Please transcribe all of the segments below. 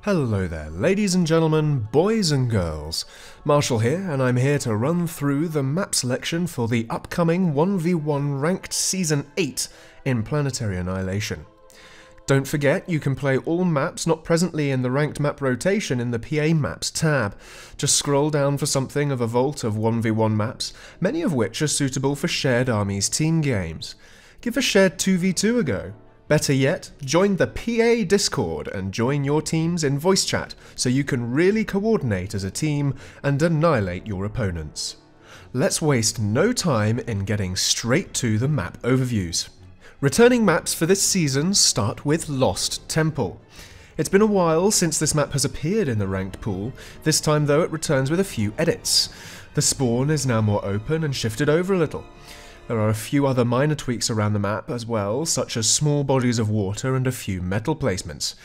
Hello there, ladies and gentlemen, boys and girls. Marshall here, and I'm here to run through the map selection for the upcoming 1v1 ranked Season 8 in Planetary Annihilation. Don't forget, you can play all maps not presently in the ranked map rotation in the PA Maps tab. Just scroll down for something of a vault of 1v1 maps, many of which are suitable for shared armies team games. Give a shared 2v2 a go. Better yet, join the PA Discord and join your teams in voice chat so you can really coordinate as a team and annihilate your opponents. Let's waste no time in getting straight to the map overviews. Returning maps for this season start with Lost Temple. It's been a while since this map has appeared in the ranked pool, this time though it returns with a few edits. The spawn is now more open and shifted over a little. There are a few other minor tweaks around the map as well, such as small bodies of water and a few metal placements.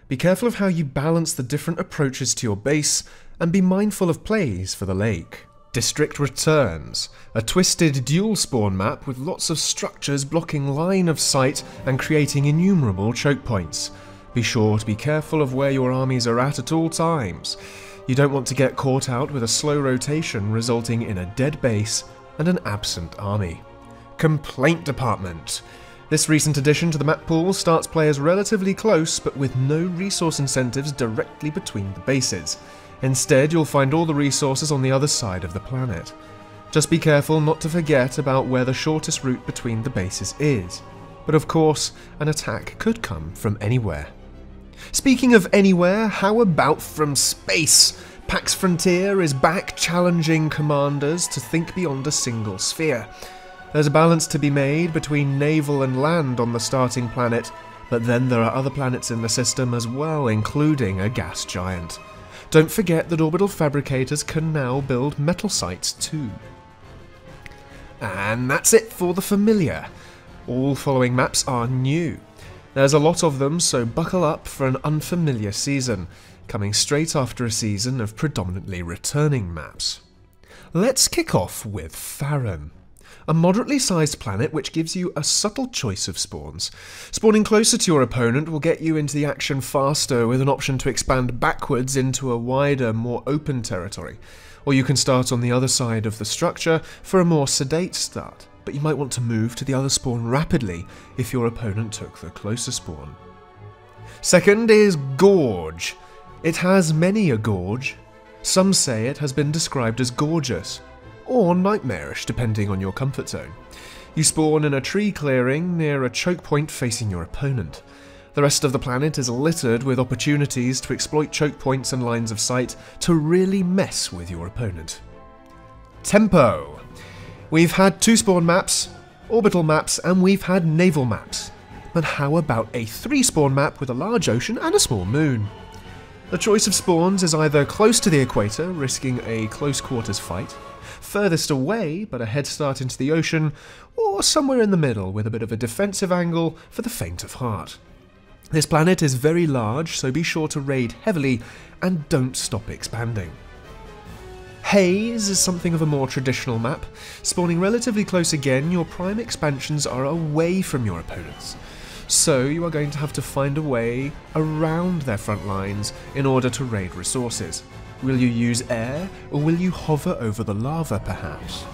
Be careful of how you balance the different approaches to your base, and be mindful of plays for the lake. District returns, a twisted dual spawn map with lots of structures blocking line of sight and creating innumerable choke points. Be sure to be careful of where your armies are at all times. You don't want to get caught out with a slow rotation resulting in a dead base and an absent army. Complaint Department. This recent addition to the map pool starts players relatively close but with no resource incentives directly between the bases. Instead, you'll find all the resources on the other side of the planet. Just be careful not to forget about where the shortest route between the bases is. But of course, an attack could come from anywhere. Speaking of anywhere, how about from space? Pax Frontier is back challenging commanders to think beyond a single sphere. There's a balance to be made between naval and land on the starting planet, but then there are other planets in the system as well, including a gas giant. Don't forget that orbital fabricators can now build metal sites too. And that's it for the familiar. All following maps are new. There's a lot of them, so buckle up for an unfamiliar season, coming straight after a season of predominantly returning maps. Let's kick off with Farron. A moderately sized planet which gives you a subtle choice of spawns. Spawning closer to your opponent will get you into the action faster with an option to expand backwards into a wider, more open territory. Or you can start on the other side of the structure for a more sedate start, but you might want to move to the other spawn rapidly if your opponent took the closer spawn. Second is Gorge. It has many a gorge. Some say it has been described as gorgeous, or nightmarish depending on your comfort zone. You spawn in a tree clearing near a choke point facing your opponent. The rest of the planet is littered with opportunities to exploit choke points and lines of sight to really mess with your opponent. Tempo. We've had 2 spawn maps, orbital maps, and we've had naval maps. But how about a 3 spawn map with a large ocean and a small moon? The choice of spawns is either close to the equator, risking a close quarters fight, furthest away but a head start into the ocean, or somewhere in the middle with a bit of a defensive angle for the faint of heart. This planet is very large, so be sure to raid heavily and don't stop expanding. Haze is something of a more traditional map. Spawning relatively close again, your prime expansions are away from your opponents. So you are going to have to find a way around their front lines in order to raid resources. Will you use air, or will you hover over the lava perhaps?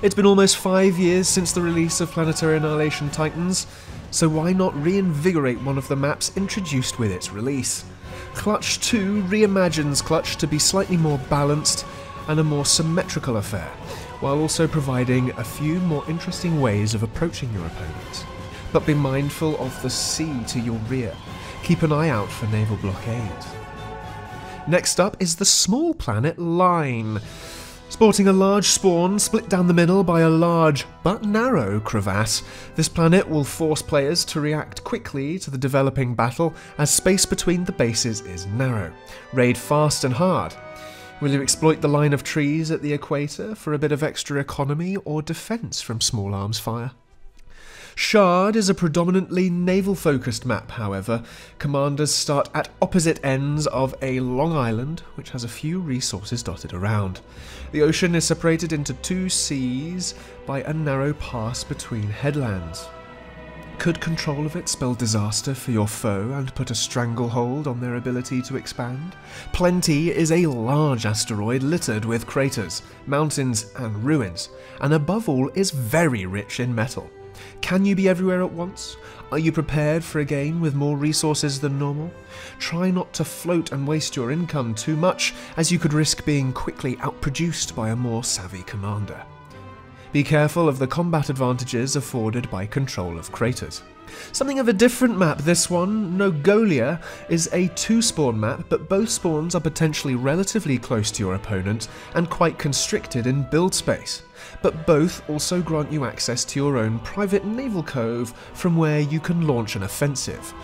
It's been almost 5 years since the release of Planetary Annihilation Titans, so why not reinvigorate one of the maps introduced with its release? Clutch 2 reimagines Clutch to be slightly more balanced and a more symmetrical affair, while also providing a few more interesting ways of approaching your opponents. But be mindful of the sea to your rear. Keep an eye out for naval blockades. Next up is the small planet Line. Sporting a large spawn split down the middle by a large but narrow crevasse, this planet will force players to react quickly to the developing battle as space between the bases is narrow. Raid fast and hard. Will you exploit the line of trees at the equator for a bit of extra economy or defense from small arms fire? Shard is a predominantly naval-focused map, however. Commanders start at opposite ends of a long island, which has a few resources dotted around. The ocean is separated into 2 seas by a narrow pass between headlands. Could control of it spell disaster for your foe and put a stranglehold on their ability to expand? Plenty is a large asteroid littered with craters, mountains and ruins, and above all is very rich in metal. Can you be everywhere at once? Are you prepared for a game with more resources than normal? Try not to float and waste your income too much, as you could risk being quickly outproduced by a more savvy commander. Be careful of the combat advantages afforded by control of craters. Something of a different map, this one. Nogolia is a 2-spawn map, but both spawns are potentially relatively close to your opponent and quite constricted in build space. But both also grant you access to your own private naval cove from where you can launch an offensive.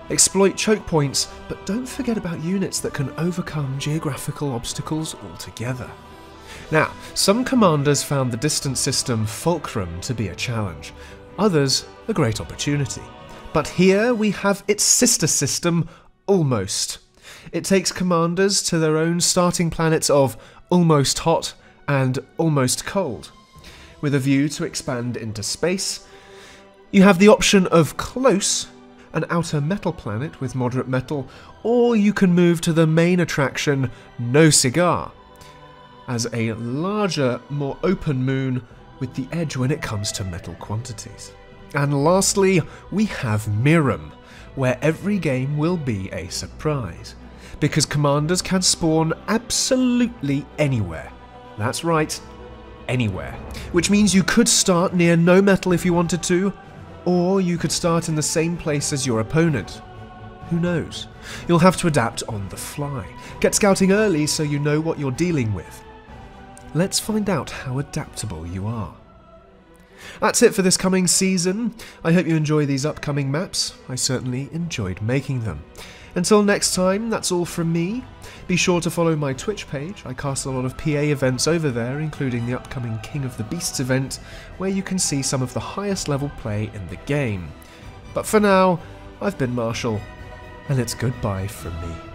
Exploit choke points, but don't forget about units that can overcome geographical obstacles altogether. Now, some commanders found the distance system Fulcrum to be a challenge, others a great opportunity. But here we have its sister system, Almost. It takes commanders to their own starting planets of Almost Hot and Almost Cold. With a view to expand into space, you have the option of Close, an outer metal planet with moderate metal, or you can move to the main attraction, No Cigar, as a larger, more open moon with the edge when it comes to metal quantities. And lastly, we have Miram, where every game will be a surprise, because commanders can spawn absolutely anywhere. That's right, anywhere. Which means you could start near no metal if you wanted to, or you could start in the same place as your opponent. Who knows? You'll have to adapt on the fly. Get scouting early so you know what you're dealing with. Let's find out how adaptable you are. That's it for this coming season. I hope you enjoy these upcoming maps. I certainly enjoyed making them. Until next time, that's all from me. Be sure to follow my Twitch page. I cast a lot of PA events over there, including the upcoming King of the Beasts event, where you can see some of the highest level play in the game. But for now, I've been Marshall, and it's goodbye from me.